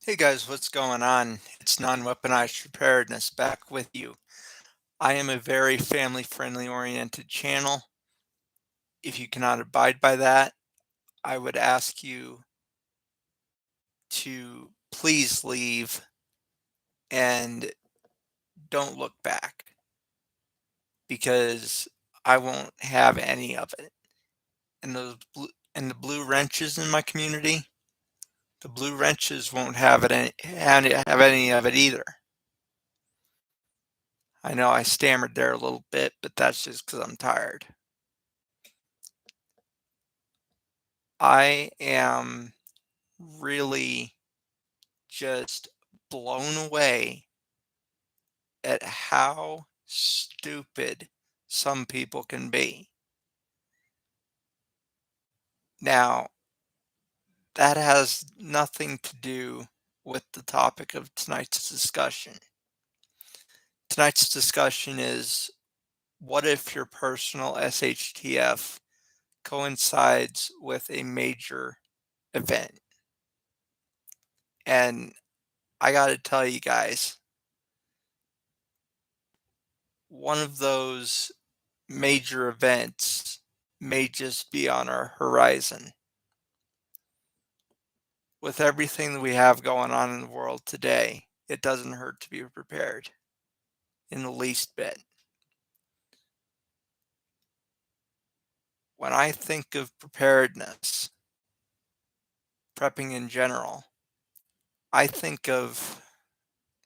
Hey guys, what's going on? It's Non-weaponized preparedness back with you. I am a very family-friendly oriented channel. If you cannot abide by that, I would ask you to please leave and don't look back because I won't have any of it. And the blue wrenches in my community, the blue wrenches won't have any of it either. I know I stammered there a little bit, but that's just because I'm tired. I am really just blown away at how stupid some people can be. Now, that has nothing to do with the topic of tonight's discussion. Tonight's discussion is, what if your personal SHTF coincides with a major event? And I got to tell you guys, one of those major events may just be on our horizon. With everything that we have going on in the world today, it doesn't hurt to be prepared in the least bit. When I think of preparedness, prepping in general, I think of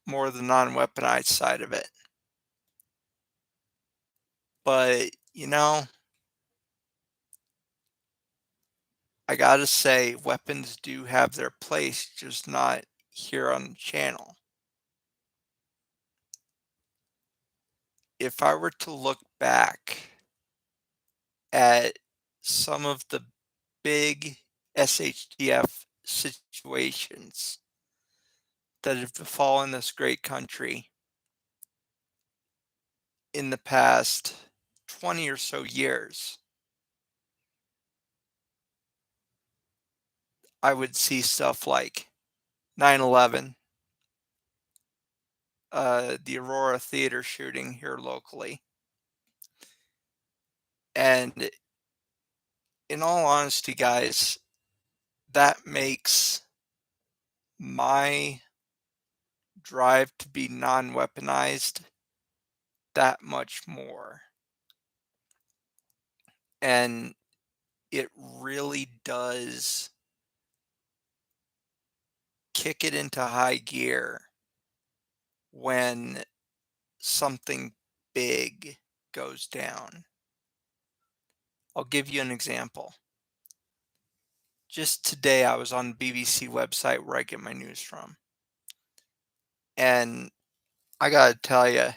more the non-weaponized side of it. But, I gotta say, weapons do have their place, just not here on the channel. If I were to look back at some of the big SHTF situations that have befallen this great country in the past 20 or so years, I would see stuff like 9/11, the Aurora Theater shooting here locally. And in all honesty, guys, that makes my drive to be non-weaponized that much more. And it really does kick it into high gear when something big goes down. I'll give you an example. Just today, I was on the BBC website where I get my news from. And I gotta tell you,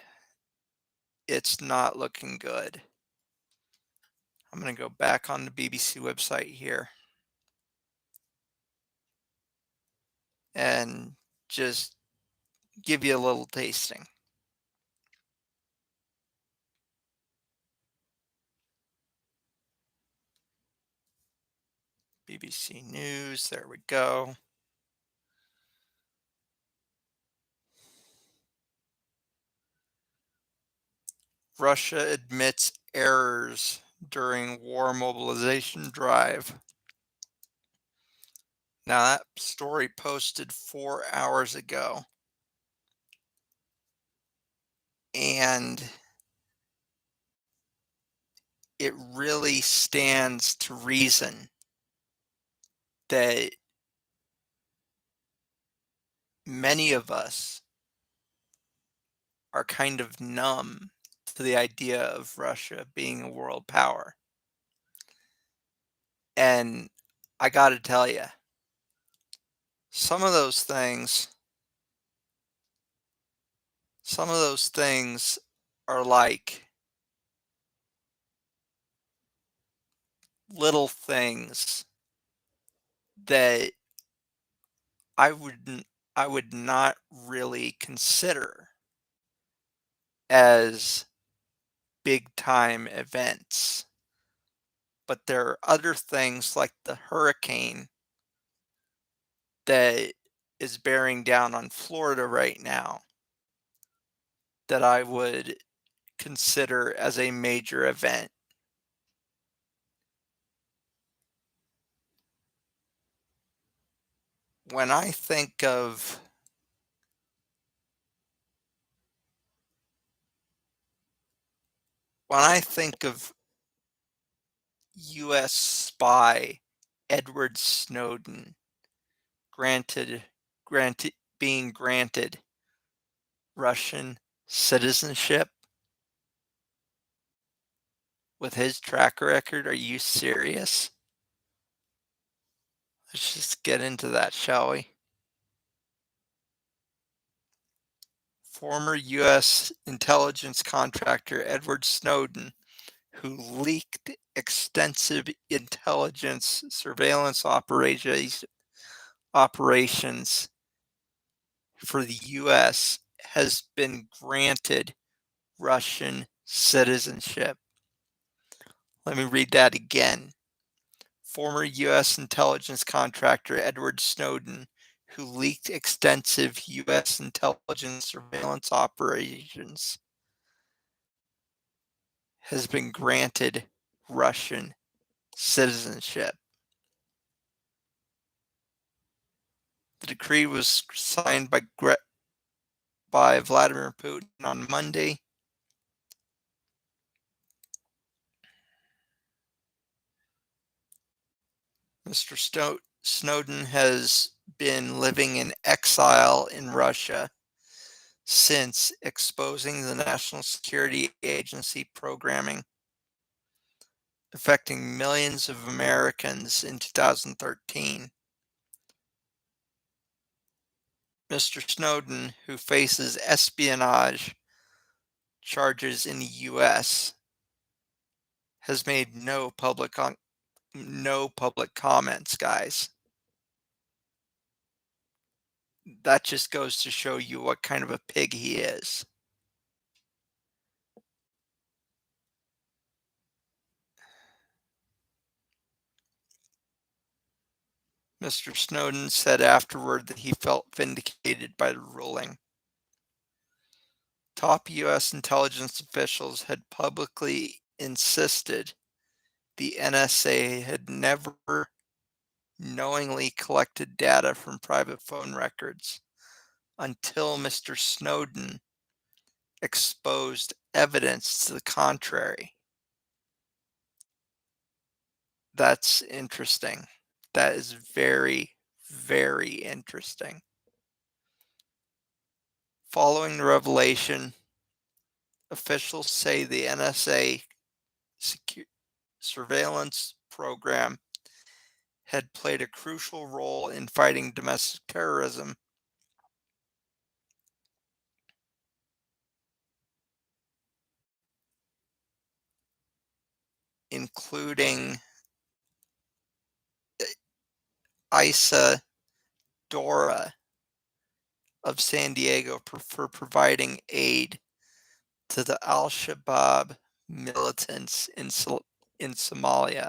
it's not looking good. I'm gonna go back on the BBC website here and just give you a little tasting. BBC News, there we go. Russia admits errors during war mobilization drive. Now, that story posted 4 hours ago. And it really stands to reason that many of us are kind of numb to the idea of Russia being a world power. And I got to tell you, some of those things, some of those things are like little things that I would not really consider as big time events. But there are other things like the hurricane that is bearing down on Florida right now that I would consider as a major event. When I think of U.S. spy Edward Snowden granted being granted Russian citizenship with his track record, are you serious? Let's just get into that, shall we? Former U.S. intelligence contractor Edward Snowden, who leaked extensive intelligence surveillance operations for the U.S., has been granted Russian citizenship. Let me read that again. Former U.S. intelligence contractor Edward Snowden, who leaked extensive U.S. intelligence surveillance operations, has been granted Russian citizenship. The decree was signed by Vladimir Putin on Monday. Mr. Snowden has been living in exile in Russia since exposing the National Security Agency programming affecting millions of Americans in 2013. Mr. Snowden, who faces espionage charges in the U.S., has made no public comments, guys. That just goes to show you what kind of a pig he is. Mr. Snowden said afterward that he felt vindicated by the ruling. Top U.S. intelligence officials had publicly insisted the NSA had never knowingly collected data from private phone records until Mr. Snowden exposed evidence to the contrary. That's interesting. That is very, very interesting. Following the revelation, officials say the NSA surveillance program had played a crucial role in fighting domestic terrorism, including Isa Dora of San Diego for providing aid to the Al-Shabaab militants in Somalia.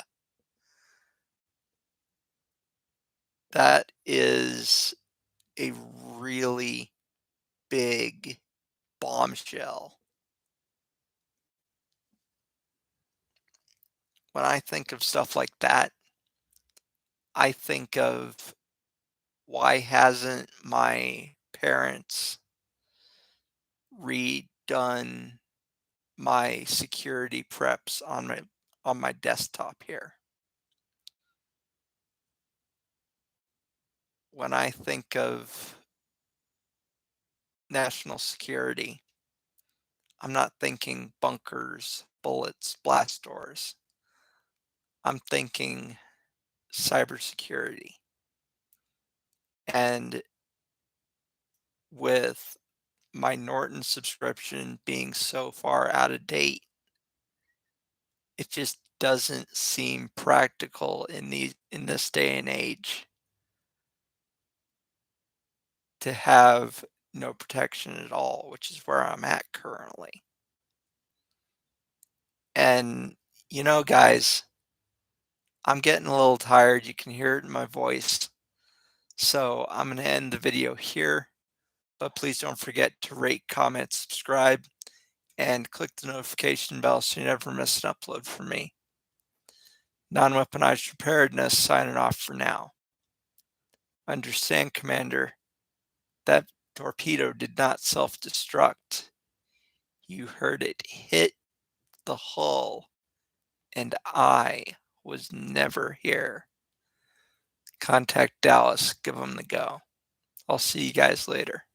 That is a really big bombshell. When I think of stuff like that, I think of why hasn't my parents redone my security preps on my desktop here? When I think of national security, I'm not thinking bunkers, bullets, blast doors. I'm thinking cybersecurity. And with my Norton subscription being so far out of date, it just doesn't seem practical in this day and age to have no protection at all, which is where I'm at currently. And guys, I'm getting a little tired. You can hear it in my voice. So I'm going to end the video here, but please don't forget to rate, comment, subscribe, and click the notification bell so you never miss an upload from me. Non-weaponized preparedness signing off for now. Understand, Commander, that torpedo did not self-destruct. You heard it hit the hull, and I was never here. Contact Dallas, give them the go. I'll see you guys later.